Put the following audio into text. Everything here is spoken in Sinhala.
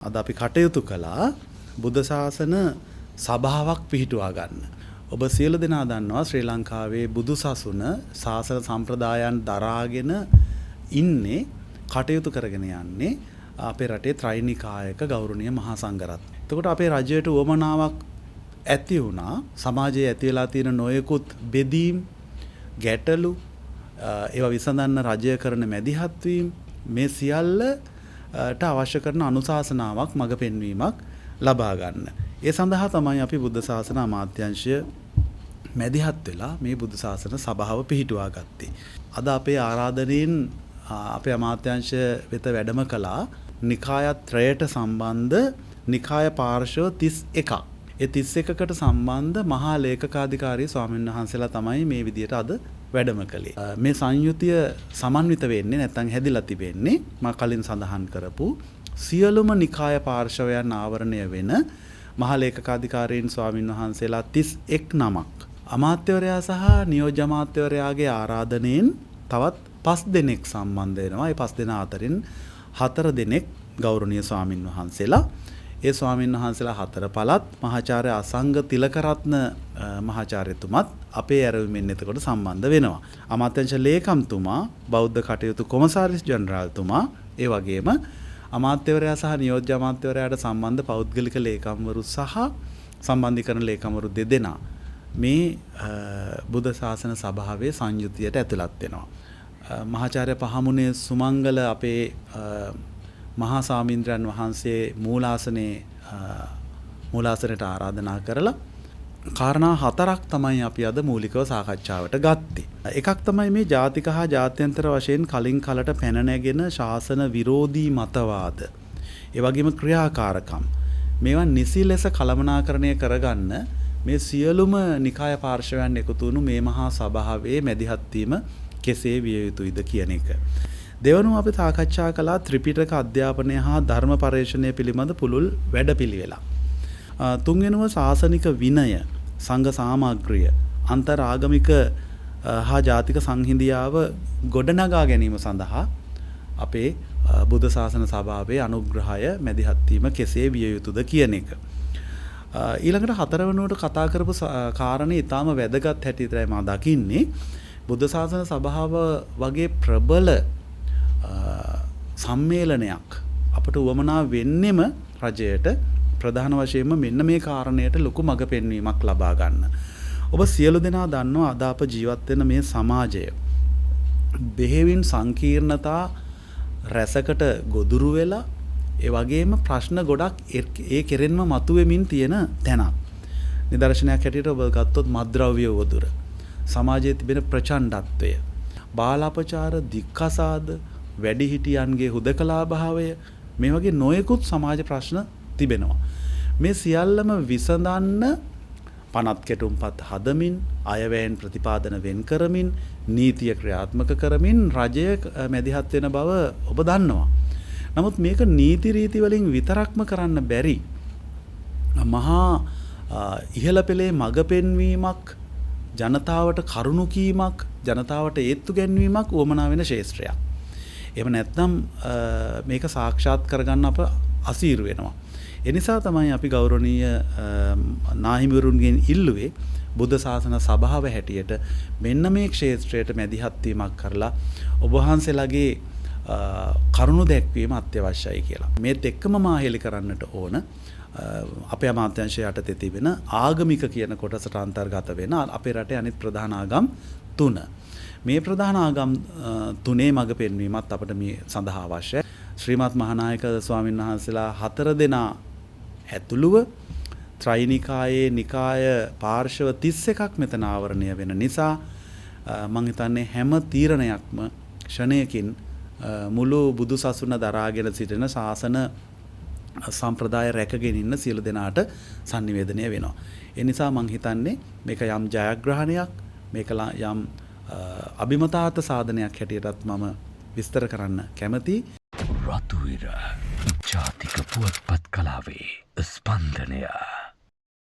අද අපි කටයුතු කළා බුද්ධ ශාසන සභාවක් පිහිටුවා ගන්න. ඔබ සියලු දෙනා දන්නවා ශ්‍රී ලංකාවේ බුදු සසුන ශාසන සම්ප්‍රදායන් දරාගෙන ඉන්නේ කටයුතු කරගෙන යන්නේ අපේ රටේ ත්‍රිනිකායක ගෞරවනීය මහා සංඝරත්නය. එතකොට අපේ රජයට උවමනාවක් ඇති වුණා සමාජයේ ඇති වෙලා තියෙන නොයෙකුත් බෙදීම් ගැටලු ඒවා විසඳන්න රජය කරන මැදිහත් වීම මේ සියල්ලට අවශ්‍ය කරන අනුශාසනාවක් මඟ පෙන්වීමක් ලබා ගන්න. ඒ සඳහා තමයි අපි බුද්ධ ශාසන අමාත්‍යාංශය මැදිහත් වෙලා මේ බුද්ධ ශාසන සභාව පිහිටුවා ගත්තේ. අද අපේ ආරාධනෙන් අපේ අමාත්‍යාංශය වෙත වැඩම කළා නිකායත්‍රයට සම්බන්ධ නිකාය පාර්ශ්ව 31ක්. ඒ 31කට සම්බන්ධ මහා ලේකකාධිකාරී ස්වාමීන් වහන්සේලා තමයි මේ විදියට අද වැඩම කළේ. මේ සංයුතිය සමන්විත වෙන්නේ නැත්නම් හැදිලා තිබෙන්නේ මා කලින් සඳහන් කරපු සියලුම නිකාය පාර්ශවයන් ආවරණය වෙන මහා ලේකකාධිකාරීන් ස්වාමීන් වහන්සේලා 31 නමක්. අමාත්‍යවරයා සහ නියෝජ්‍ය අමාත්‍යවරයාගේ ආරාධනෙන් තවත් 5 දෙනෙක් සම්බන්ධ වෙනවා. ඒ 5 දෙනා අතරින් 4 දෙනෙක් ගෞරවනීය ස්වාමින් වහන්සේලා. ඒ ස්වාමීන් වහන්සේලා 4 පළත් මහාචාර්ය අසංග තිලකරත්න මහාචාර්යතුමත් අපේ ඇරයුමෙන් එතකොට සම්බන්ධ වෙනවා. අමාත්‍යාංශ ලේකම්තුමා බෞද්ධ කටයුතු කොමසාරිස් ජෙනරාල්තුමා ඒ වගේම අමාත්‍යවරයා සහ නියෝජ්‍ය අමාත්‍යවරයාට සම්බන්ධ පෞද්ගලික ලේකම්වරු සහ සම්බන්ධීකරණ ලේකම්වරු දෙදෙනා මේ බුද්ධ ශාසන සභාවේ සංයුතියට ඇතුළත් වෙනවා. මහාචාර්ය පහමුනේ සුමංගල අපේ මහා සාමීන්ද්‍රයන් වහන්සේ මූලාසනයට ආරාධනා කරලා කාරණා 4ක් තමයි අපි අද මූලිකව සාකච්ඡාවට ගත්තේ. එකක් තමයි මේ ජාතික හා ජාත්‍යන්තර වශයෙන් කලින් කලට පැන නැගෙන ශාසන විරෝධී මතවාද. ඒ වගේම ක්‍රියාකාරකම්. මේවා නිසි ලෙස කළමනාකරණය කරගන්න මේ සියලුම නිකාය පාර්ශවයන් එකතු වුණු මේ මහා සභාවේ මැදිහත් වීම කෙසේ විය යුතුයිද කියන එක. දෙවනුව අපි සාකච්ඡා කළා ත්‍රිපිටක අධ්‍යාපනය හා ධර්ම පරිශ්‍රණය පිළිබඳ පුළුල් වැඩපිළිවෙලක්. තුන්වෙනුව ශාසනික විනය, සංඝ සාමග්‍රිය, අන්තරාගමික හා ජාතික සංහිඳියාව ගොඩනගා ගැනීම සඳහා අපේ බුද්ධ ශාසන සභාවේ අනුග්‍රහය මැදිහත් වීම කෙසේ විය යුතුද කියන එක. ඊළඟට 4 වෙනුවට කතා කරපු කාරණේ ඊටාම වැදගත් හැටියටයි මම දකින්නේ. බුද්ධ ශාසන සභාව වගේ ප්‍රබල සම්මේලනයක් අපට උවමනා වෙන්නෙම රජයට ප්‍රධාන වශයෙන්ම මෙන්න මේ කාරණයට ලොකු මඟ පෙන්වීමක් ලබා ගන්න. ඔබ සියලු දෙනා දන්නවා අද අප ජීවත් වෙන මේ සමාජය බෙහෙවින් සංකීර්ණතා රැසකට ගොදුරු වෙලා ඒ වගේම ප්‍රශ්න ගොඩක් ඒ කෙරෙන්ම මතුවෙමින් තියෙන තැනක්. නිදර්ශනයක් හැටියට ඔබ ගත්තොත් මත්ද්‍රව්‍ය වදුර, සමාජයේ තිබෙන ප්‍රචණ්ඩත්වය, බාලාපචාර, දික්කසාද, වැඩිහිටියන්ගේ හුදකලා භාවය මේ වගේ නොයෙකුත් සමාජ ප්‍රශ්න තිබෙනවා. මේ සියල්ලම විසඳන්න පනත් කෙටුම්පත් හදමින් අයවැයෙන් ප්‍රතිපාදන වෙන් කරමින් නීතිය ක්‍රියාත්මක කරමින් රජය මැදිහත් වෙන බව ඔබ දන්නවා. නමුත් මේක නීති රීති වලින් විතරක්ම කරන්න බැරි මහා ඉහළ පෙළේ මඟ පෙන්වීමක්, ජනතාවට කරුණු කීමක්, ජනතාවට ඒත්තු ගැන්වීමක් වමනා වෙන ශේත්‍රයක්. එහෙම නැත්නම් මේක සාක්ෂාත් කරගන්න අප අසීරු වෙනවා. ඒ නිසා තමයි අපි ගෞරවනීය නාහිමිවරුන්ගෙන් ඉල්ලුවේ බුද්ධ ශාසන සභාව හැටියට මෙන්න මේ ක්ෂේත්‍රයට මැදිහත් වීමක් කරලා ඔබ වහන්සේලාගේ කරුණු දැක්වීම අත්‍යවශ්‍යයි කියලා. මේත් එක්කම මාහෙලි කරන්නට ඕන අපේ අමාත්‍යාංශය යටතේ තිබෙන ආගමික කියන කොටසට අන්තර්ගත වෙන අපේ රටේ අනිත් ප්‍රධාන ආගම් 3. මේ ප්‍රධාන ආගම් 3 මඟ පෙන්වීමත් අපිට මේ සඳහා අවශ්‍යයි. ශ්‍රීමත් මහානායක ස්වාමීන් වහන්සේලා 4 දෙනා ඇතුළුව ත්‍රිනිකායේ නිකාය පාර්ශව 31ක් මෙතන ආවරණය වෙන නිසා මම හිතන්නේ හැම තීරණයක්ම ක්ෂණයකින් මුළු බුදු සසුන දරාගෙන සිටින ශාසන සම්ප්‍රදාය රැකගෙන ඉන්න සියලු දෙනාට sannivedanaya වෙනවා. ඒ නිසා මම හිතන්නේ මේක යම් ජයග්‍රහණයක්, මේක යම් අභිමතාර්ථ සාධනයක් හැටියටත් මම විස්තර කරන්න කැමතියි. රතුවිර ජාතික පුවත්පත් කලාවේ ස්පන්දනය